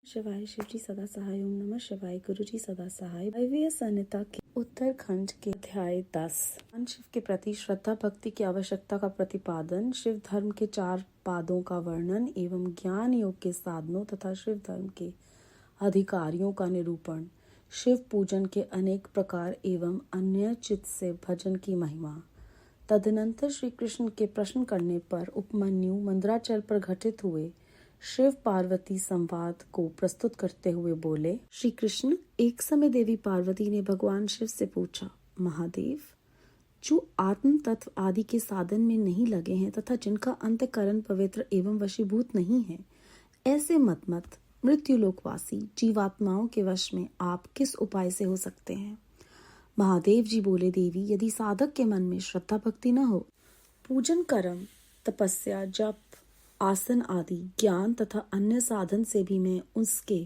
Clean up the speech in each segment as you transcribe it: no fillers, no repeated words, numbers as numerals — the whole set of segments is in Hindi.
शिवाय शिवजी सदा सहाय। ओम नमः शिवाय। गुरुजी सदा सहाय। दैवीय संहिता के उत्तरखंड के अध्याय 10 शिव के प्रति श्रद्धा भक्ति की आवश्यकता का प्रतिपादन, शिव धर्म के 4 पादों का वर्णन एवं ज्ञान योग के साधनों तथा शिव धर्म के अधिकारियों का निरूपण, शिव पूजन के अनेक प्रकार एवं अन्य चित्त से भजन की महिमा। तदनंतर श्री कृष्ण के प्रश्न करने पर उपमन्यु मंदराचल पर घटित हुए शिव पार्वती संवाद को प्रस्तुत करते हुए बोले। श्री कृष्ण, एक समय देवी पार्वती ने भगवान शिव से पूछा, महादेव, जो आत्म तत्व आदि के साधन में नहीं लगे हैं तथा जिनका अंतःकरण पवित्र एवं वशीभूत नहीं है, ऐसे मत मृत्युलोकवासी जीवात्माओं के वश में आप किस उपाय से हो सकते हैं? महादेव जी बोले, देवी, यदि साधक के मन में श्रद्धा भक्ति न हो, पूजन कर्म तपस्या जप आसन आदि ज्ञान तथा अन्य साधन से भी मैं उसके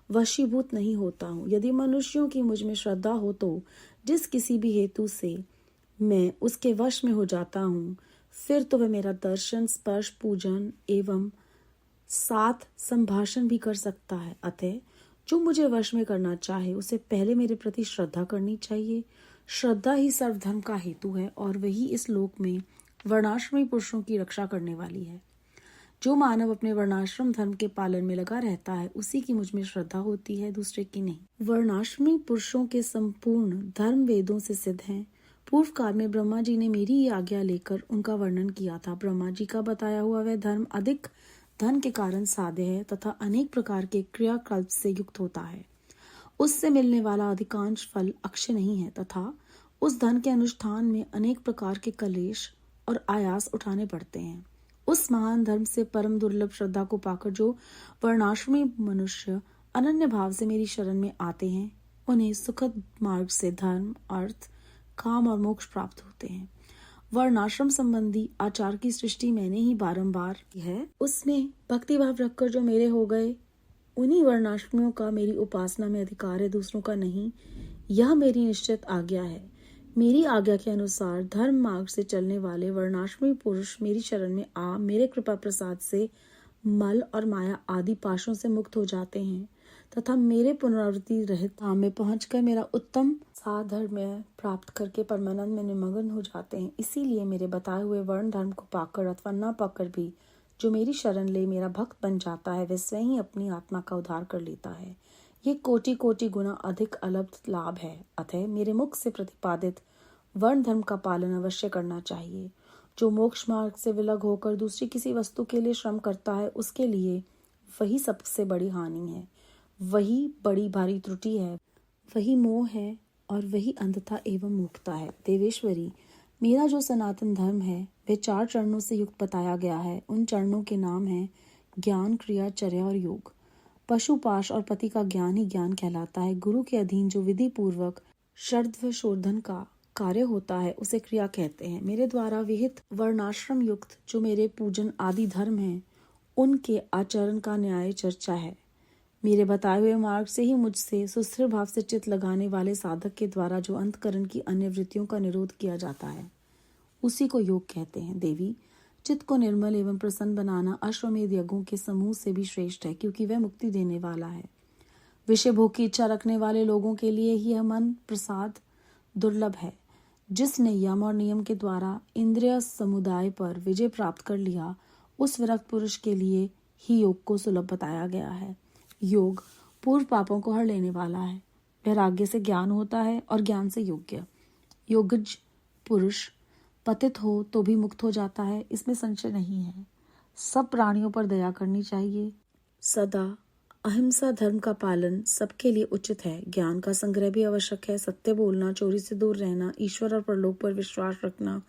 वशीभूत नहीं होता हूँ। यदि मनुष्यों की मुझ में श्रद्धा हो तो जिस किसी भी हेतु से मैं उसके वश में हो जाता हूँ, फिर तो वह मेरा दर्शन स्पर्श पूजन एवं साथ संभाषण भी कर सकता है। अतः जो मुझे वश में करना चाहे उसे पहले मेरे प्रति श्रद्धा करनी चाहिए। श्रद्धा ही सर्वधर्म का हेतु है और वही इस लोक में वर्णाश्रमी पुरुषों की रक्षा करने वाली है। जो मानव अपने वर्णाश्रम धर्म के पालन में लगा रहता है, उसी की मुझ में श्रद्धा होती है, दूसरे की नहीं। वर्णाश्रमी पुरुषों के संपूर्ण धर्म वेदों से सिद्ध हैं। पूर्व काल में ब्रह्मा जी ने मेरी ही आज्ञा लेकर उनका वर्णन किया था। ब्रह्मा जी का बताया हुआ वह धर्म अधिक धन के कारण साध्य है तथा अनेक प्रकार के क्रियाकल्प से युक्त होता है। उससे मिलने वाला अधिकांश फल अक्षय नहीं है तथा उस धन के अनुष्ठान में अनेक प्रकार के कलेश और आयास उठाने पड़ते हैं। उस महान धर्म से परम दुर्लभ श्रद्धा को पाकर जो वर्णाश्रमी मनुष्य अनन्य भाव से मेरी शरण में आते हैं, उन्हें सुखद मार्ग से धर्म, अर्थ, काम और मोक्ष प्राप्त होते हैं। वर्णाश्रम संबंधी आचार की सृष्टि मैंने ही बारंबार की है। उसमें भक्ति भाव रखकर जो मेरे हो गए, उन्हीं वर्णाश्रमियों का मेरी उपासना में अधिकार है, दूसरों का नहीं। यह मेरी निश्चित आज्ञा है। मेरी आज्ञा के अनुसार धर्म मार्ग से चलने वाले वर्णाश्रमी पुरुष मेरी शरण में आ मेरे कृपा प्रसाद से मल और माया आदि पाशों से मुक्त हो जाते हैं तथा मेरे पुनरावृत्ति रहित धाम में पहुंचकर मेरा उत्तम साधर्म प्राप्त करके परमानंद में निमग्न हो जाते हैं। इसीलिए मेरे बताए हुए वर्ण धर्म को पाकर अथवा न पाकर भी जो मेरी शरण ले मेरा भक्त बन जाता है, वह स्वयं ही अपनी आत्मा का उद्धार कर लेता है। ये कोटि कोटि गुना अधिक अलब्ध लाभ है। अतः मेरे मुख से प्रतिपादित वर्ण धर्म का पालन अवश्य करना चाहिए। जो मोक्ष मार्ग से विलग होकर दूसरी किसी वस्तु के लिए श्रम करता है, उसके लिए वही सबसे बड़ी हानि है, वही बड़ी भारी त्रुटि है, वही मोह है और वही अंधता एवं मूर्खता है। देवेश्वरी, मेरा जो सनातन धर्म है वह 4 चरणों से युक्त बताया गया है। उन चरणों के नाम हैं ज्ञान, क्रिया, चर्या और योग। पशुपाश और पति का ज्ञान ही ज्ञान कहलाता है। गुरु के अधीन जो विधि पूर्वक षड्व शोधन का कार्य होता है उसे क्रिया कहते हैं। मेरे द्वारा विहित वर्णाश्रम युक्त जो मेरे पूजन आदि धर्म हैं, उनके आचरण का न्याय चर्चा है। मेरे बताए हुए मार्ग से ही मुझसे सुस्थिर भाव से चित्त लगाने वाले साधक के द्वारा जो अंतकरण की अन्य वृत्तियों का निरोध किया जाता है, उसी को योग कहते हैं। देवी, चित्त को निर्मल एवं प्रसन्न बनाना अश्वमेध यज्ञों के समूह से भी श्रेष्ठ है, क्योंकि वह मुक्ति देने वाला है। विषय भोग की इच्छा रखने वाले लोगों के लिए ही यह मन प्रसाद दुर्लभ है। जिसने यम और नियम के द्वारा इंद्रिय समुदाय पर विजय प्राप्त कर लिया, उस विरक्त पुरुष के लिए ही योग को सुलभ बताया गया है। योग पूर्व पापों को हर लेने वाला है। वैराग्य से ज्ञान होता है और ज्ञान से योग्य। योगज पुरुष पतित हो तो भी मुक्त हो जाता है, इसमें संशय नहीं है। सब प्राणियों पर दया करनी चाहिए। सदा अहिंसा धर्म का पालन सबके लिए उचित है। ज्ञान का संग्रह भी आवश्यक है। सत्य बोलना, चोरी से दूर रहना, ईश्वर और परलोक पर विश्वास रखना,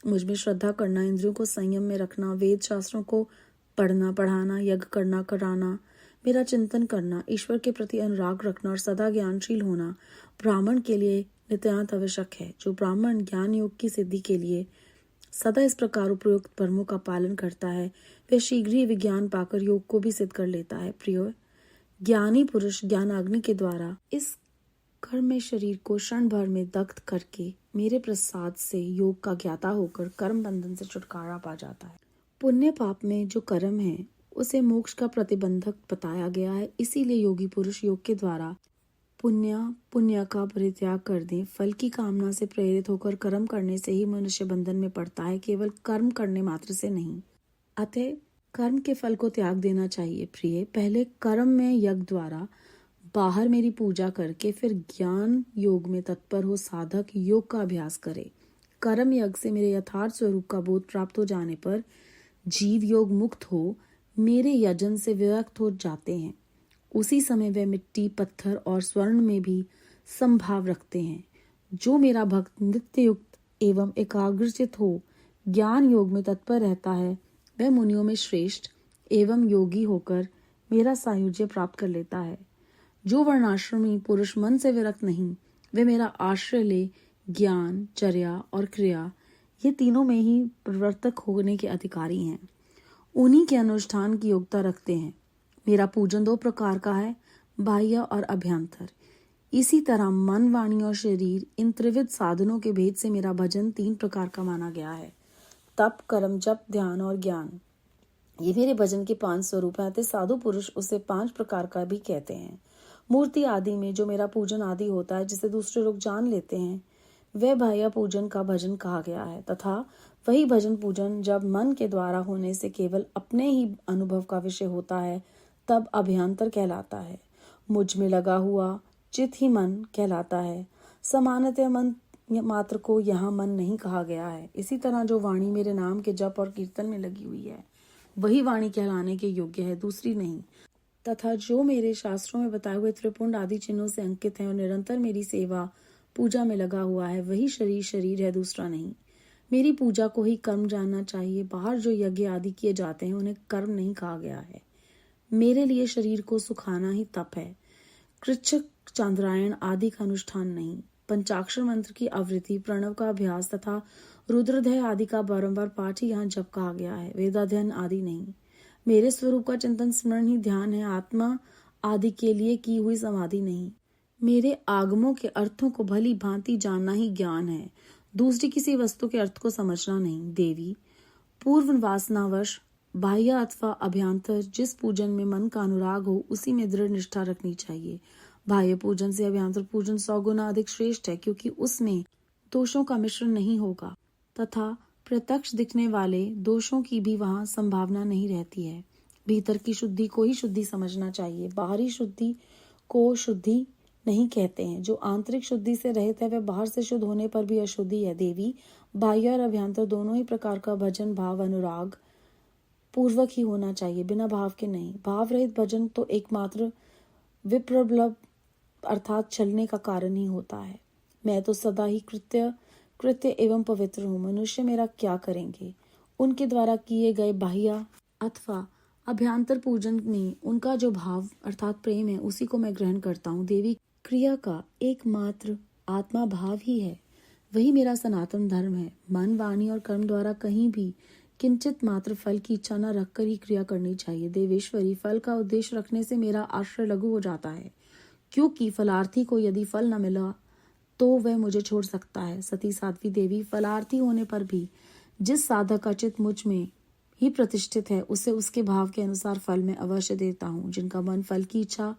मुझ में श्रद्धा करना, इंद्रियों को संयम में रखना, वेद शास्त्रों को पढ़ना पढ़ाना, यज्ञ करना कराना, मेरा चिंतन करना, ईश्वर के प्रति अनुराग रखना और सदा ज्ञानशील होना ब्राह्मण के लिए नितांत आवश्यक है। जो ब्राह्मण ज्ञान योग की सिद्धि के लिए सदा इस प्रकार उपयुक्त धर्मों का पालन करता है, वह शीघ्र ही विज्ञान पाकर योग को भी सिद्ध कर लेता है। प्रिय, ज्ञानी पुरुष ज्ञानाग्नि के द्वारा इस कर्म में शरीर को क्षण भर में दग्ध करके मेरे प्रसाद से योग का ज्ञाता होकर कर्म बंधन से छुटकारा पा जाता है। पुण्य पाप में जो कर्म है उसे मोक्ष का प्रतिबंधक बताया गया है। इसीलिए योगी पुरुष योग के द्वारा पुण्य का परित्याग कर दें। फल की कामना से प्रेरित होकर कर्म करने से ही मनुष्य बंधन में पड़ता है, केवल कर्म करने मात्र से नहीं। अतः कर्म के फल को त्याग देना चाहिए। प्रिय, पहले कर्म में यज्ञ द्वारा बाहर मेरी पूजा करके फिर ज्ञान योग में तत्पर हो साधक योग का अभ्यास करे। कर्म यज्ञ से मेरे यथार्थ स्वरूप का बोध प्राप्त हो जाने पर जीव योग मुक्त हो मेरे यजन से विरक्त हो जाते हैं। उसी समय वे मिट्टी, पत्थर और स्वर्ण में भी संभाव रखते हैं। जो मेरा भक्त नित्य युक्त एवं एकाग्रचित हो ज्ञान योग में तत्पर रहता है, वह मुनियों में श्रेष्ठ एवं योगी होकर मेरा सायुज्य प्राप्त कर लेता है। जो वर्णाश्रमी पुरुष मन से विरक्त नहीं, वे मेरा आश्रय ले ज्ञान, चर्या और क्रिया ये तीनों में ही प्रवर्तक होने के अधिकारी हैं। उन्हीं के अनुष्ठान की योग्यता रखते हैं। मेरा पूजन 2 प्रकार का है, बाह्य और अभ्यंतर। इसी तरह मन, वाणी और शरीर, इन त्रिविध साधनों के भेद से मेरा भजन 3 प्रकार का माना गया है। तप, कर्म, जप, ध्यान और ज्ञान, ये मेरे भजन के 5 स्वरूप हैं। साधु पुरुष उसे 5 प्रकार का भी कहते हैं। मूर्ति आदि में जो मेरा पूजन आदि होता है, जिसे दूसरे लोग जान लेते हैं, वह बाह्य पूजन का भजन कहा गया है। तथा वही भजन पूजन जब मन के द्वारा होने से केवल अपने ही अनुभव का विषय होता है, तब अभ्यंतर कहलाता है। मुझ में लगा हुआ चित ही मन कहलाता है। सामान्यतः मन मात्र को यहाँ मन नहीं कहा गया है। इसी तरह जो वाणी मेरे नाम के जप और कीर्तन में लगी हुई है, वही वाणी कहलाने के योग्य है, दूसरी नहीं। तथा जो मेरे शास्त्रों में बताए हुए त्रिपुंड आदि चिन्हों से अंकित है और निरंतर मेरी सेवा पूजा में लगा हुआ है, वही शरीर है, दूसरा नहीं। मेरी पूजा को ही कर्म जानना चाहिए। बाहर जो यज्ञ आदि किए जाते हैं, उन्हें कर्म नहीं कहा गया है। मेरे लिए शरीर को सुखाना ही तप है, कृच्छक, चांद्रायण आदि का अनुष्ठान नहीं। पंचाक्षर मंत्र की आवृत्ति, प्रणव का अभ्यास तथा रुद्रध्याय आदि का बारंबार पाठ ही यहाँ जप कहा गया है, वेदाध्ययन आदि नहीं। मेरे स्वरूप का चिंतन स्मरण ही ध्यान है, आत्मा आदि के लिए की हुई समाधि नहीं। मेरे आगमों के अर्थों को भली भांति जानना ही ज्ञान है, दूसरी किसी वस्तु के अर्थ को समझना नहीं। देवी, पूर्व वासनावश बाह्य अथवा अभ्यंतर जिस पूजन में मन का अनुराग हो, उसी में दृढ़ निष्ठा रखनी चाहिए। बाह्य पूजन से अभ्यंतर पूजन 100 गुना अधिक श्रेष्ठ है, क्योंकि उसमें दोषों का मिश्रण नहीं होगा तथा प्रत्यक्ष दिखने वाले दोषों की भी वहां संभावना नहीं रहती है। भीतर की शुद्धि को ही शुद्धि समझना चाहिए, बाहरी शुद्धि को शुद्धि नहीं कहते हैं। जो आंतरिक शुद्धि से रहित है, वह बाहर से शुद्ध होने पर भी अशुद्धि है। देवी, बाह्य और अभ्यंतर दोनों ही प्रकार का भजन भाव अनुराग पूर्वक ही होना चाहिए, बिना भाव के नहीं। भाव रहित भजन तो एकमात्र विप्रलभ अर्थात चलने का कारण ही होता है। मैं तो सदा ही कृत्य एवं पवित्र हूँ। मनुष्य मेरा क्या करेंगे? उनके द्वारा किए गए बाह्य अथवा अभ्यंतर पूजन में उनका जो भाव अर्थात प्रेम है, उसी को मैं ग्रहण करता हूँ। देवी, क्रिया का एकमात्र आत्मा भाव ही है, वही मेरा सनातन धर्म है। मन, वाणी और कर्म द्वारा कहीं भी किंचित मात्र फल की इच्छा न रखकर ही क्रिया करनी चाहिए। देवेश्वरी, फल का उद्देश्य रखने से मेरा आश्रय लघु हो जाता है, क्योंकि फलार्थी को यदि फल न मिला तो वह मुझे छोड़ सकता है। सती साध्वी देवी, फलार्थी होने पर भी जिस साधक का चित्त मुझ में ही प्रतिष्ठित है, उसे उसके भाव के अनुसार फल में अवश्य देता हूँ। जिनका मन फल की इच्छा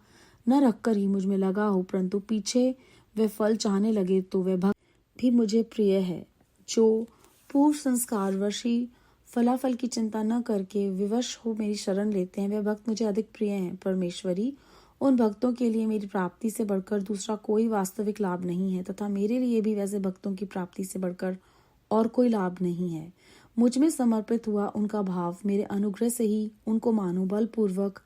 न रखकर ही मुझ में लगा हो, परंतु पीछे वह फल चाहने लगे, तो वह भक्त भी मुझे प्रिय है। जो पूर्व संस्कार वशी फलाफल की चिंता न करके विवश हो मेरी शरण लेते हैं, वे भक्त मुझे अधिक प्रिय हैं। परमेश्वरी, उन भक्तों के लिए मेरी प्राप्ति से बढ़कर दूसरा कोई वास्तविक लाभ नहीं है, तथा मेरे लिए भी वैसे भक्तों की प्राप्ति से बढ़कर और कोई लाभ नहीं है। मुझ में समर्पित हुआ उनका भाव मेरे अनुग्रह से ही उनको मानो बलपूर्वक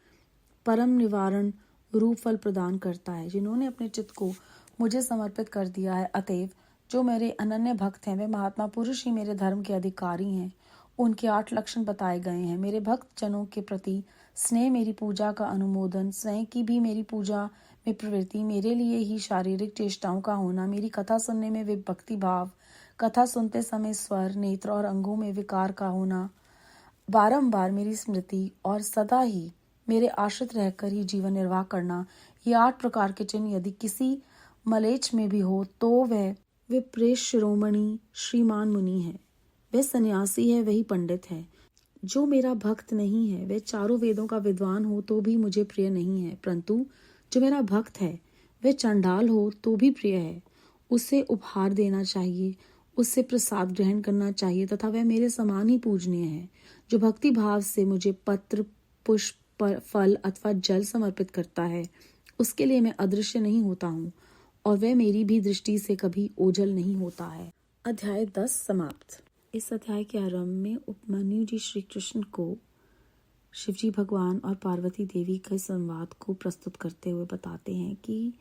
परम निवारण रूप फल प्रदान करता है। जिन्होंने अपने चित्त को मुझे समर्पित कर दिया है, अतएव जो मेरे अनन्य भक्त हैं, वे महात्मा पुरुष ही मेरे धर्म के अधिकारी हैं। उनके 8 लक्षण बताए गए हैं। मेरे भक्त जनों के प्रति स्नेह, मेरी पूजा का अनुमोदन, स्वयं की भी मेरी पूजा में प्रवृत्ति, मेरे लिए ही शारीरिक चेष्टाओं का होना, मेरी कथा सुनने में वे भक्ति भाव, कथा सुनते समय स्वर, नेत्र और अंगों में विकार का होना, बारंबार मेरी स्मृति और सदा ही मेरे आश्रित रहकर ही जीवन निर्वाह करना, ये 8 प्रकार के चिन्ह यदि किसी मलेच्छ में भी हो, तो वह विप्रेश शिरोमणि श्रीमान मुनि है। वह सन्यासी है, वही पंडित है। जो मेरा भक्त नहीं है वह चारों वेदों का विद्वान हो तो भी मुझे प्रिय नहीं है, परंतु जो मेरा भक्त है वह चंडाल हो तो भी प्रिय है। उसे उपहार देना चाहिए, उससे प्रसाद ग्रहण करना चाहिए तथा वह मेरे समान ही पूजनीय है। जो भक्ति भाव से मुझे पत्र, पुष्प, फल अथवा जल समर्पित करता है उसके लिए मैं अदृश्य नहीं होता हूँ और वह मेरी भी दृष्टि से कभी ओझल नहीं होता है। अध्याय 10 समाप्त। इस अध्याय के आरंभ में उपमन्यु जी श्री कृष्ण को शिवजी भगवान और पार्वती देवी के संवाद को प्रस्तुत करते हुए बताते हैं कि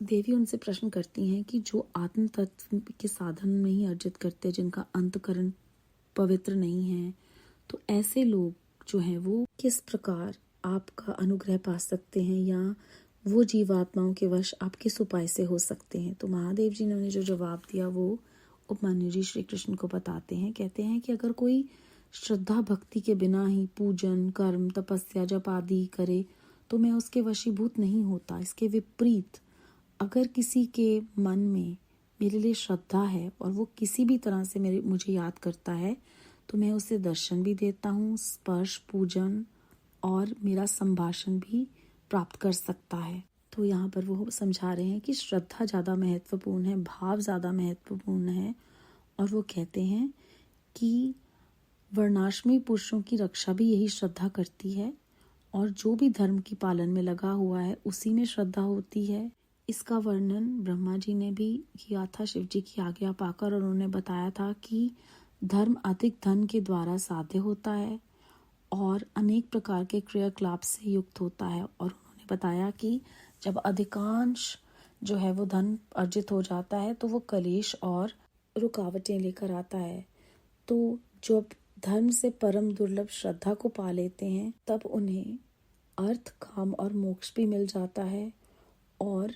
देवी उनसे प्रश्न करती हैं कि जो आत्म तत्व के साधन नहीं अर्जित करते, जिनका अंतकरण पवित्र नहीं है, तो ऐसे लोग जो हैं वो किस प्रकार आपका अनुग्रह पा सकते हैं या वो जीवात्माओं के वश आप किस उपाय से हो सकते हैं। तो महादेव जी ने उन्हें जो जवाब दिया वो उपमन्यु जी श्री कृष्ण को बताते हैं। कहते हैं कि अगर कोई श्रद्धा भक्ति के बिना ही पूजन, कर्म, तपस्या, जप आदि करे तो मैं उसके वशीभूत नहीं होता। इसके विपरीत अगर किसी के मन में मेरे लिए श्रद्धा है और वो किसी भी तरह से मुझे याद करता है तो मैं उसे दर्शन भी देता हूँ, स्पर्श, पूजन और मेरा संभाषण भी प्राप्त कर सकता है। तो यहाँ पर वो समझा रहे हैं कि श्रद्धा ज़्यादा महत्वपूर्ण है, भाव ज़्यादा महत्वपूर्ण है। और वो कहते हैं कि वर्णाश्रमी पुरुषों की रक्षा भी यही श्रद्धा करती है और जो भी धर्म की पालन में लगा हुआ है उसी में श्रद्धा होती है। इसका वर्णन ब्रह्मा जी ने भी किया था शिव जी की आज्ञा पाकर, और उन्होंने बताया था कि धर्म अधिक धन के द्वारा साध्य होता है और अनेक प्रकार के क्रियाकलाप से युक्त होता है। और उन्होंने बताया कि जब अधिकांश जो है वो धन अर्जित हो जाता है तो वो कलेश और रुकावटें लेकर आता है। तो जब धर्म से परम दुर्लभ श्रद्धा को पा लेते हैं तब उन्हें अर्थ, काम और मोक्ष भी मिल जाता है और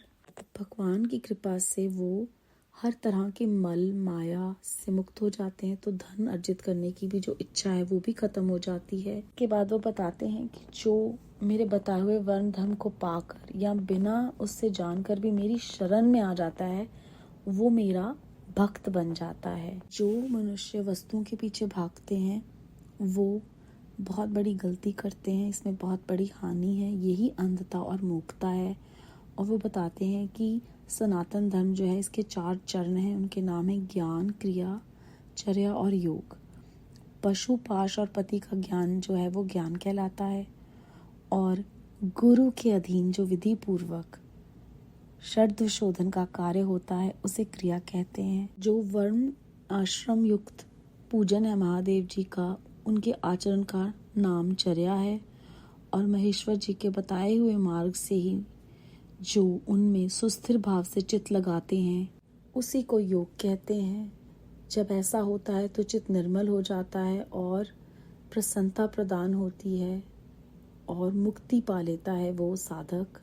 भगवान की कृपा से वो हर तरह के मल, माया से मुक्त हो जाते हैं। तो धन अर्जित करने की भी जो इच्छा है वो भी खत्म हो जाती है। के बाद वो बताते हैं कि जो मेरे बताए हुए वर्ण धर्म को पाकर या बिना उससे जानकर भी मेरी शरण में आ जाता है वो मेरा भक्त बन जाता है। जो मनुष्य वस्तुओं के पीछे भागते हैं वो बहुत बड़ी गलती करते हैं, इसमें बहुत बड़ी हानि है, यही अंधता और मूर्खता है। और वो बताते हैं कि सनातन धर्म जो है इसके 4 चरण हैं, उनके नाम है ज्ञान, क्रिया, चर्या और योग। पशु, पाश और पति का ज्ञान जो है वो ज्ञान कहलाता है और गुरु के अधीन जो विधि पूर्वक शर्त शोधन का कार्य होता है उसे क्रिया कहते हैं। जो वर्ण आश्रम युक्त पूजन है महादेव जी का, उनके आचरण का नाम चर्या है और महेश्वर जी के बताए हुए मार्ग से ही जो उनमें सुस्थिर भाव से चित्त लगाते हैं उसी को योग कहते हैं। जब ऐसा होता है तो चित्त निर्मल हो जाता है और प्रसन्नता प्रदान होती है और मुक्ति पा लेता है वो साधक।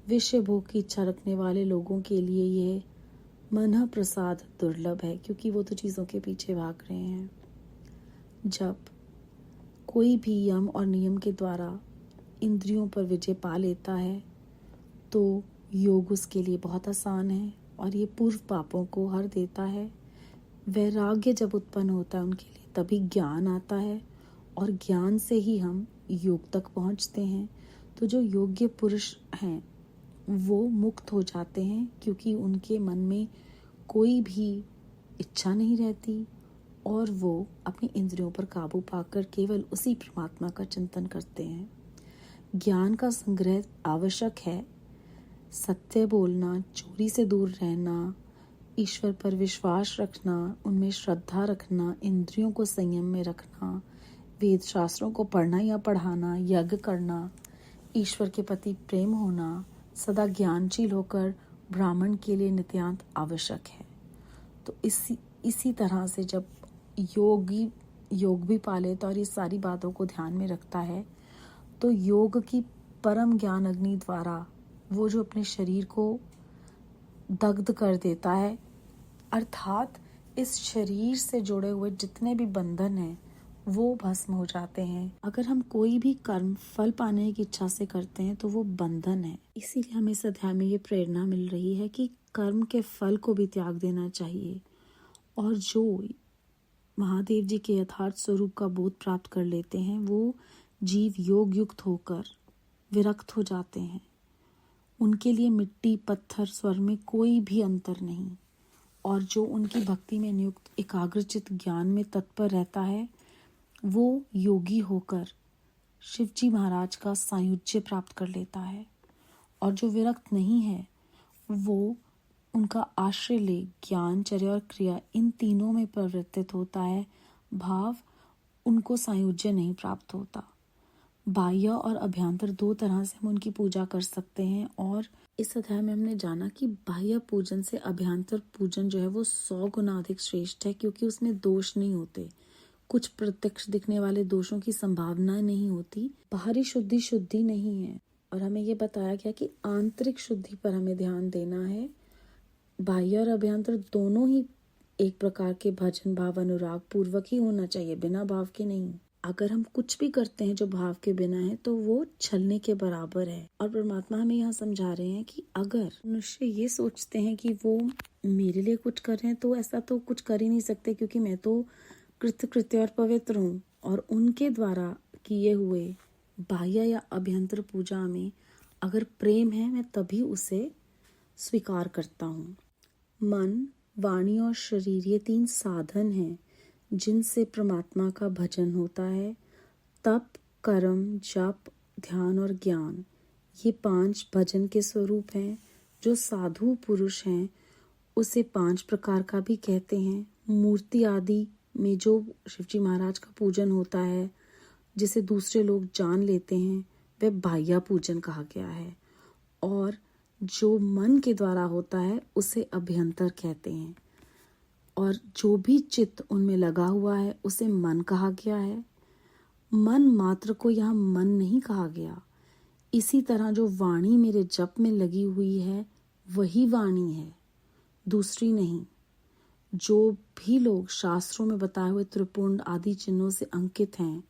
विषय भोग की इच्छा रखने वाले लोगों के लिए यह मन प्रसाद दुर्लभ है क्योंकि वो तो चीज़ों के पीछे भाग रहे हैं। जब कोई भी यम और नियम के द्वारा इंद्रियों पर विजय पा लेता है तो योग उसके लिए बहुत आसान है और ये पूर्व पापों को हर देता है। वैराग्य जब उत्पन्न होता है उनके लिए तभी ज्ञान आता है और ज्ञान से ही हम योग तक पहुंचते हैं। तो जो योग्य पुरुष हैं वो मुक्त हो जाते हैं क्योंकि उनके मन में कोई भी इच्छा नहीं रहती और वो अपनी इंद्रियों पर काबू पाकर केवल उसी परमात्मा का चिंतन करते हैं। ज्ञान का संग्रह आवश्यक है। सत्य बोलना, चोरी से दूर रहना, ईश्वर पर विश्वास रखना, उनमें श्रद्धा रखना, इंद्रियों को संयम में रखना, वेद शास्त्रों को पढ़ना या पढ़ाना, यज्ञ करना, ईश्वर के प्रति प्रेम होना, सदा ज्ञानशील होकर ब्राह्मण के लिए नित्यांत आवश्यक है। तो इसी तरह से जब योगी योग भी पा लेता और ये सारी बातों को ध्यान में रखता है तो योग की परम ज्ञान अग्नि द्वारा वो जो अपने शरीर को दग्ध कर देता है, अर्थात इस शरीर से जुड़े हुए जितने भी बंधन हैं वो भस्म हो जाते हैं। अगर हम कोई भी कर्म फल पाने की इच्छा से करते हैं तो वो बंधन है। इसीलिए हमें इस अध्याय में ये प्रेरणा मिल रही है कि कर्म के फल को भी त्याग देना चाहिए और जो महादेव जी के यथार्थ स्वरूप का बोध प्राप्त कर लेते हैं, वो जीव योग युक्त होकर विरक्त हो जाते हैं। उनके लिए मिट्टी, पत्थर, स्वर में कोई भी अंतर नहीं। और जो उनकी भक्ति में नियुक्त एकाग्रचित ज्ञान में तत्पर रहता है, वो योगी होकर शिवजी महाराज का सायुज्य प्राप्त कर लेता है। और जो विरक्त नहीं है, वो उनका आश्रय ले ज्ञान, चर्या और क्रिया इन तीनों में परिवर्तित होता है। भाव उनको सायुज्य नहीं प्राप्त होता। बाह्य और अभ्यंतर दो तरह से हम उनकी पूजा कर सकते हैं। और इस अध्याय में हमने जाना कि बाह्य पूजन से अभ्यंतर पूजन जो है वो 100 गुना अधिक श्रेष्ठ है, क्योंकि उसमें दोष नहीं होते। कुछ प्रत्यक्ष दिखने वाले दोषों की संभावना नहीं होती। बाहरी शुद्धि नहीं है। और हमें ये बताया गया कि आंतरिक शुद्धि पर हमें ध्यान देना है। बाह्य और अभ्यंतर दोनों ही एक प्रकार के भजन भाव अनुराग पूर्वक ही होना चाहिए, बिना भाव के नहीं। अगर हम कुछ भी करते हैं जो भाव के बिना है, तो वो छलने के बराबर है। और परमात्मा हमें यहाँ समझा रहे हैं कि अगर मनुष्य ये सोचते हैं कि वो मेरे लिए कुछ कर रहे हैं, तो ऐसा तो कुछ कर ही नहीं सकते, क्योंकि मैं तो कृत्य और पवित्र हूँ। और उनके द्वारा किए हुए बाह्य या अभ्यंतर पूजा में अगर प्रेम है, मैं तभी उसे स्वीकार करता हूँ। मन, वाणी और शरीर ये 3 साधन हैं जिनसे परमात्मा का भजन होता है। तप, कर्म, जप, ध्यान और ज्ञान, ये 5 भजन के स्वरूप हैं। जो साधु पुरुष हैं उसे 5 प्रकार का भी कहते हैं। मूर्ति आदि में जो शिवजी महाराज का पूजन होता है, जिसे दूसरे लोग जान लेते हैं, वह बाह्य पूजन कहा गया है। और जो मन के द्वारा होता है उसे अभ्यंतर कहते हैं। और जो भी चित्त उनमें लगा हुआ है उसे मन कहा गया है। मन मात्र को यहाँ मन नहीं कहा गया। इसी तरह जो वाणी मेरे जप में लगी हुई है वही वाणी है, दूसरी नहीं। जो भी लोग शास्त्रों में बताए हुए त्रिपुंड आदि चिन्हों से अंकित हैं,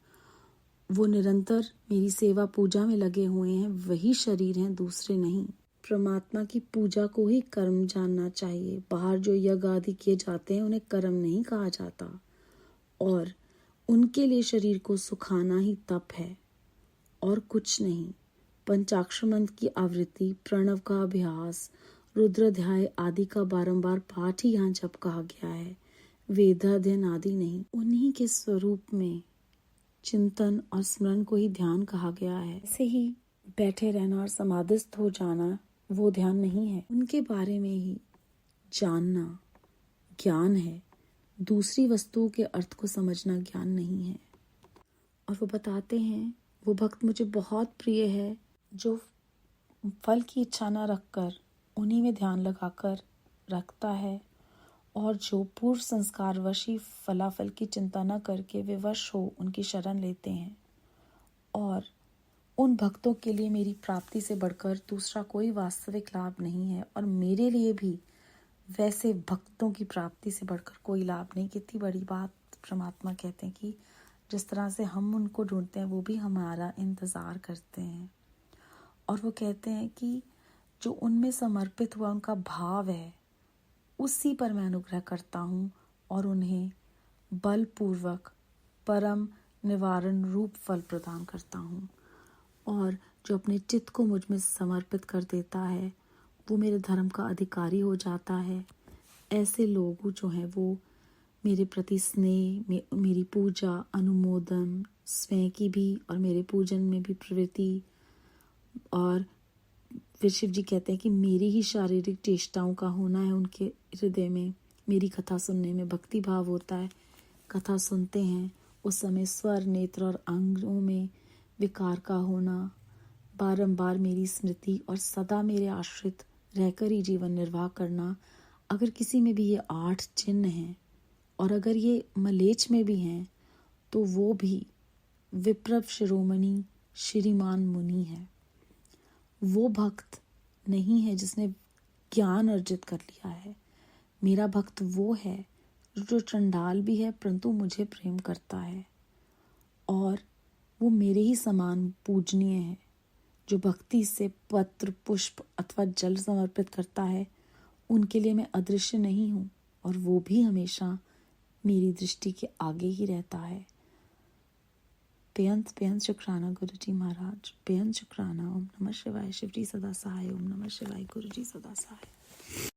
वो निरंतर मेरी सेवा पूजा में लगे हुए हैं, वही शरीर हैं, दूसरे नहीं। परमात्मा की पूजा को ही कर्म जानना चाहिए। बाहर जो यज्ञ आदि किए जाते हैं उन्हें कर्म नहीं कहा जाता। और उनके लिए शरीर को सुखाना ही तप है और कुछ नहीं। पंचाक्षर मंत्र की आवृत्ति, प्रणव का अभ्यास, रुद्राध्याय आदि का बारंबार पाठ ही यहाँ जप कहा गया है, वेदाध्ययन आदि नहीं। उन्हीं के स्वरूप में चिंतन और स्मरण को ही ध्यान कहा गया है। ऐसे ही बैठे रहना और समाधिस्थ हो जाना वो ध्यान नहीं है। उनके बारे में ही जानना ज्ञान है। दूसरी वस्तुओं के अर्थ को समझना ज्ञान नहीं है। और वो बताते हैं, वो भक्त मुझे बहुत प्रिय है जो फल की इच्छा न रखकर उन्हीं में ध्यान लगाकर रखता है, और जो पूर्व संस्कार वशी फलाफल की चिंता न करके विवश हो उनकी शरण लेते हैं। और उन भक्तों के लिए मेरी प्राप्ति से बढ़कर दूसरा कोई वास्तविक लाभ नहीं है, और मेरे लिए भी वैसे भक्तों की प्राप्ति से बढ़कर कोई लाभ नहीं। कितनी बड़ी बात परमात्मा कहते हैं कि जिस तरह से हम उनको ढूंढते हैं वो भी हमारा इंतज़ार करते हैं। और वो कहते हैं कि जो उनमें समर्पित हुआ उनका भाव है, उसी पर मैं अनुग्रह करता हूँ और उन्हें बलपूर्वक परम निवारण रूप फल प्रदान करता हूँ। और जो अपने चित्त को मुझ में समर्पित कर देता है वो मेरे धर्म का अधिकारी हो जाता है। ऐसे लोग जो हैं वो मेरे प्रति स्नेह, मेरी पूजा, अनुमोदन, स्वयं की भी और मेरे पूजन में भी प्रवृत्ति। और फिर शिव जी कहते हैं कि मेरी ही शारीरिक चेष्टाओं का होना है उनके हृदय में। मेरी कथा सुनने में भक्ति भाव होता है। कथा सुनते हैं उस समय स्वर, नेत्र और अंगों में विकार का होना, बारंबार मेरी स्मृति और सदा मेरे आश्रित रहकर ही जीवन निर्वाह करना। अगर किसी में भी ये 8 चिन्ह हैं और अगर ये मलेच्छ में भी हैं तो वो भी विप्रव शिरोमणि श्रीमान मुनि है। वो भक्त नहीं है जिसने ज्ञान अर्जित कर लिया है। मेरा भक्त वो है जो चंडाल भी है परंतु मुझे प्रेम करता है, और वो मेरे ही समान पूजनीय है। जो भक्ति से पत्र, पुष्प अथवा जल समर्पित करता है उनके लिए मैं अदृश्य नहीं हूँ, और वो भी हमेशा मेरी दृष्टि के आगे ही रहता है। बेअंत बेअंत शुक्राना गुरु जी महाराज, बेअंत शुक्राना। ओम नमः शिवाय। शिव जी सदा सहाय। ओम नमः शिवाय। गुरु जी सदा सहाय।